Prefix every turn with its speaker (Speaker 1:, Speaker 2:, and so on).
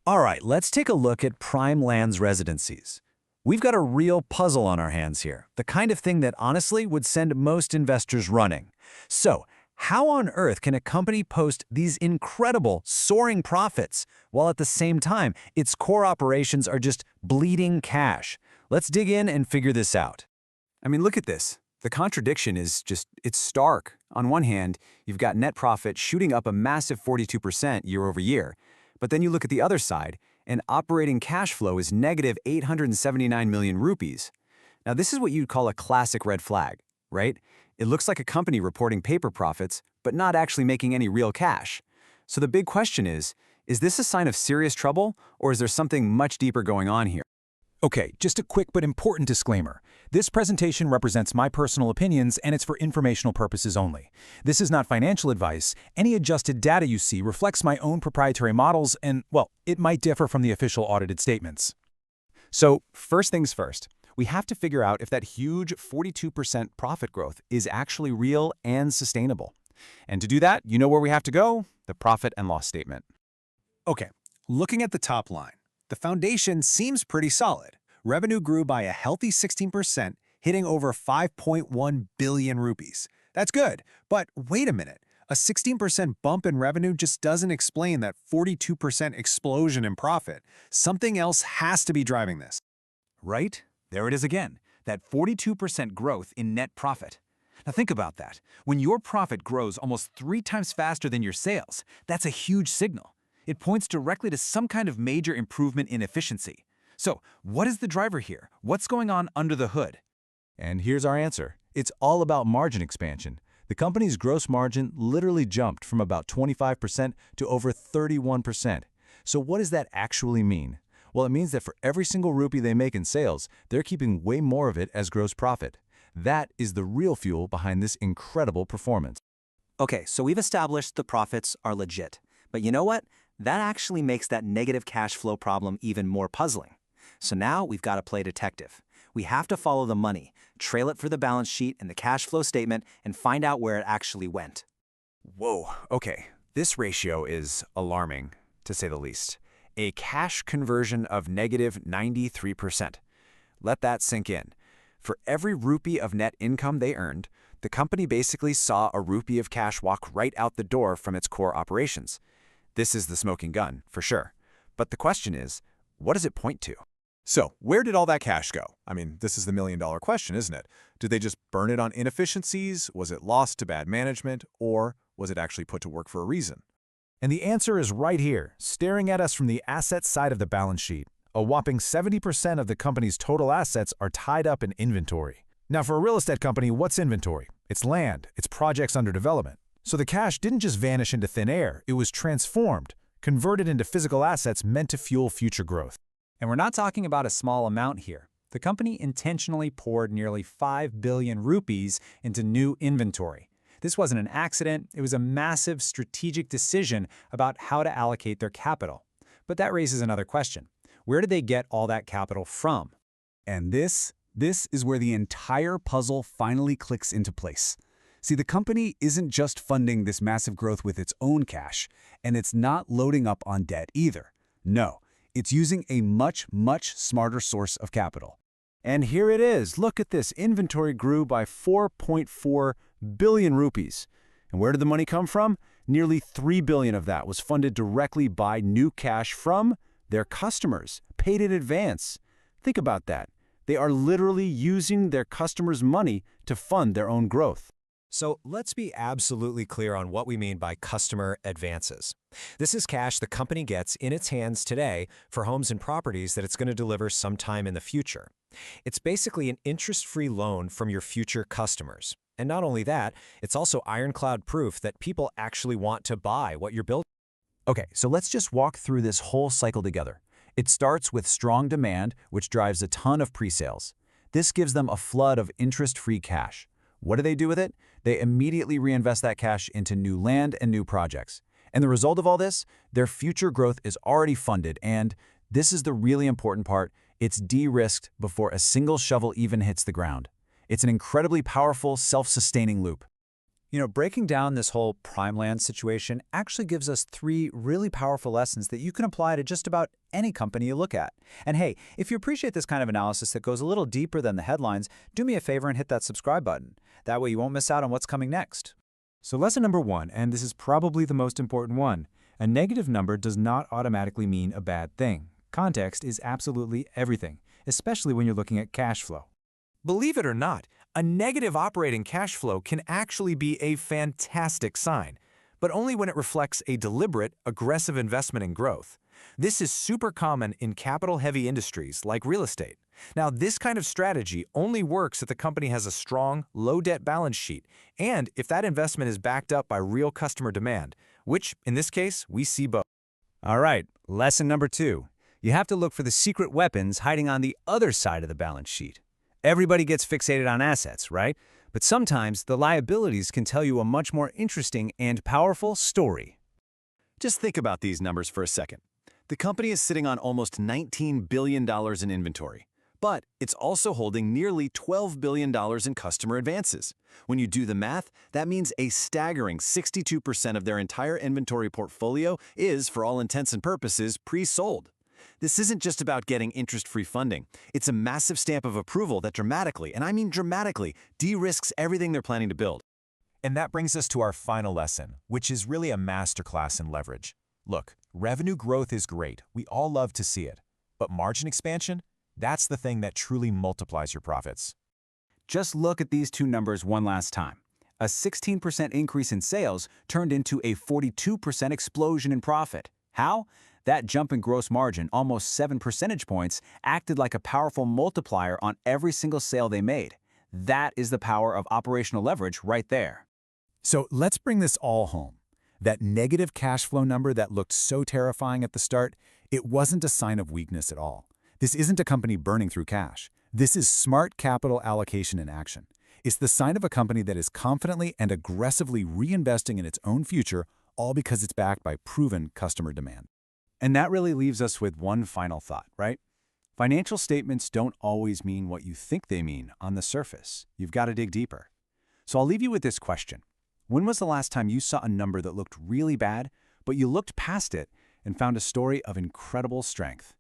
Speaker 1: All right, let's take a look at Prime Lands Residencies. We've got a real puzzle on our hands here, the kind of thing that honestly would send most investors running. So, how on earth can a company post these incredible, soaring profits while at the same time its core operations are just bleeding cash? Let's dig in and figure this out.
Speaker 2: I mean, look at this. The contradiction is it's stark. On one hand, you've got net profit shooting up a massive 42% year over year. But then you look at the other side, and operating cash flow is negative 879 million rupees. Now, this is what you'd call a classic red flag, right? It looks like a company reporting paper profits, but not actually making any real cash. So the big question is this a sign of serious trouble, or is there something much deeper going on here?
Speaker 3: Okay, just a quick but important disclaimer. This presentation represents my personal opinions and it's for informational purposes only. This is not financial advice. Any adjusted data you see reflects my own proprietary models and, well, it might differ from the official audited statements.
Speaker 2: So, first things first, we have to figure out if that huge 42% profit growth is actually real and sustainable. And to do that, you know where we have to go? The profit and loss statement.
Speaker 4: Okay, looking at the top line, the foundation seems pretty solid. Revenue grew by a healthy 16%, hitting over 5.1 billion rupees. That's good, but wait a minute. A 16% bump in revenue just doesn't explain that 42% explosion in profit. Something else has to be driving this.
Speaker 1: Right? There it is again, that 42% growth in net profit. Now think about that. When your profit grows almost 3 times faster than your sales, that's a huge signal. It points directly to some kind of major improvement in efficiency. So, what is the driver here? What's going on under the hood?
Speaker 3: And here's our answer. It's all about margin expansion. The company's gross margin literally jumped from about 25% to over 31%. So what does that actually mean? Well, it means that for every single rupee they make in sales, they're keeping way more of it as gross profit. That is the real fuel behind this incredible performance.
Speaker 5: Okay, so we've established the profits are legit. But you know what? That actually makes that negative cash flow problem even more puzzling. So now we've got to play detective. We have to follow the money, trail it for the balance sheet and the cash flow statement, and find out where it actually went.
Speaker 2: Whoa, okay. This ratio is alarming, to say the least. A cash conversion of negative 93%. Let that sink in. For every rupee of net income they earned, the company basically saw a rupee of cash walk right out the door from its core operations. This is the smoking gun, for sure. But the question is, what does it point to?
Speaker 4: So, where did all that cash go? I mean, this is the million-dollar question, isn't it? Did they just burn it on inefficiencies? Was it lost to bad management? Or was it actually put to work for a reason?
Speaker 3: And the answer is right here, staring at us from the asset side of the balance sheet. A whopping 70% of the company's total assets are tied up in inventory. Now, for a real estate company, what's inventory? It's land, it's projects under development. So the cash didn't just vanish into thin air, it was transformed, converted into physical assets meant to fuel future growth.
Speaker 6: And we're not talking about a small amount here. The company intentionally poured nearly 5 billion rupees into new inventory. This wasn't an accident, it was a massive strategic decision about how to allocate their capital. But that raises another question. Where did they get all that capital from?
Speaker 7: And this is where the entire puzzle finally clicks into place. See, the company isn't just funding this massive growth with its own cash, and it's not loading up on debt either. No, it's using a much smarter source of capital.
Speaker 2: And here it is. Look at this. Inventory grew by 4.4 billion rupees. And where did the money come from? Nearly 3 billion of that was funded directly by new cash from their customers, paid in advance. Think about that. They are literally using their customers' money to fund their own growth.
Speaker 8: So let's be absolutely clear on what we mean by customer advances. This is cash the company gets in its hands today for homes and properties that it's going to deliver sometime in the future. It's basically an interest-free loan from your future customers. And not only that, it's also ironclad proof that people actually want to buy what you're building.
Speaker 1: Okay, so let's just walk through this whole cycle together. It starts with strong demand, which drives a ton of pre-sales. This gives them a flood of interest-free cash. What do they do with it? They immediately reinvest that cash into new land and new projects. And the result of all this, their future growth is already funded, and this is the really important part, it's de-risked before a single shovel even hits the ground. It's an incredibly powerful, self-sustaining loop.
Speaker 6: Breaking down this whole Prime Lands situation actually gives us 3 really powerful lessons that you can apply to just about any company you look at. And hey, if you appreciate this kind of analysis that goes a little deeper than the headlines, do me a favor and hit that subscribe button. That way you won't miss out on what's coming next.
Speaker 3: So lesson number 1, and this is probably the most important one, a negative number does not automatically mean a bad thing. Context is absolutely everything, especially when you're looking at cash flow.
Speaker 2: Believe it or not, a negative operating cash flow can actually be a fantastic sign, but only when it reflects a deliberate, aggressive investment in growth. This is super common in capital-heavy industries like real estate. Now, this kind of strategy only works if the company has a strong, low-debt balance sheet and if that investment is backed up by real customer demand, which, in this case, we see both.
Speaker 1: All right, lesson number 2. You have to look for the secret weapons hiding on the other side of the balance sheet. Everybody gets fixated on assets, right? But sometimes the liabilities can tell you a much more interesting and powerful story.
Speaker 2: Just think about these numbers for a second. The company is sitting on almost $19 billion in inventory, but it's also holding nearly $12 billion in customer advances. When you do the math, that means a staggering 62% of their entire inventory portfolio is, for all intents and purposes, pre-sold. This isn't just about getting interest-free funding. It's a massive stamp of approval that dramatically, and I mean dramatically, de-risks everything they're planning to build.
Speaker 3: And that brings us to our final lesson, which is really a masterclass in leverage. Look, revenue growth is great. We all love to see it. But margin expansion? That's the thing that truly multiplies your profits.
Speaker 1: Just look at these 2 numbers one last time. A 16% increase in sales turned into a 42% explosion in profit. How? That jump in gross margin, almost 7 percentage points, acted like a powerful multiplier on every single sale they made. That is the power of operational leverage right there.
Speaker 3: So let's bring this all home. That negative cash flow number that looked so terrifying at the start, it wasn't a sign of weakness at all. This isn't a company burning through cash. This is smart capital allocation in action. It's the sign of a company that is confidently and aggressively reinvesting in its own future, all because it's backed by proven customer demand.
Speaker 1: And that really leaves us with one final thought, right? Financial statements don't always mean what you think they mean on the surface. You've got to dig deeper. So I'll leave you with this question. When was the last time you saw a number that looked really bad, but you looked past it and found a story of incredible strength?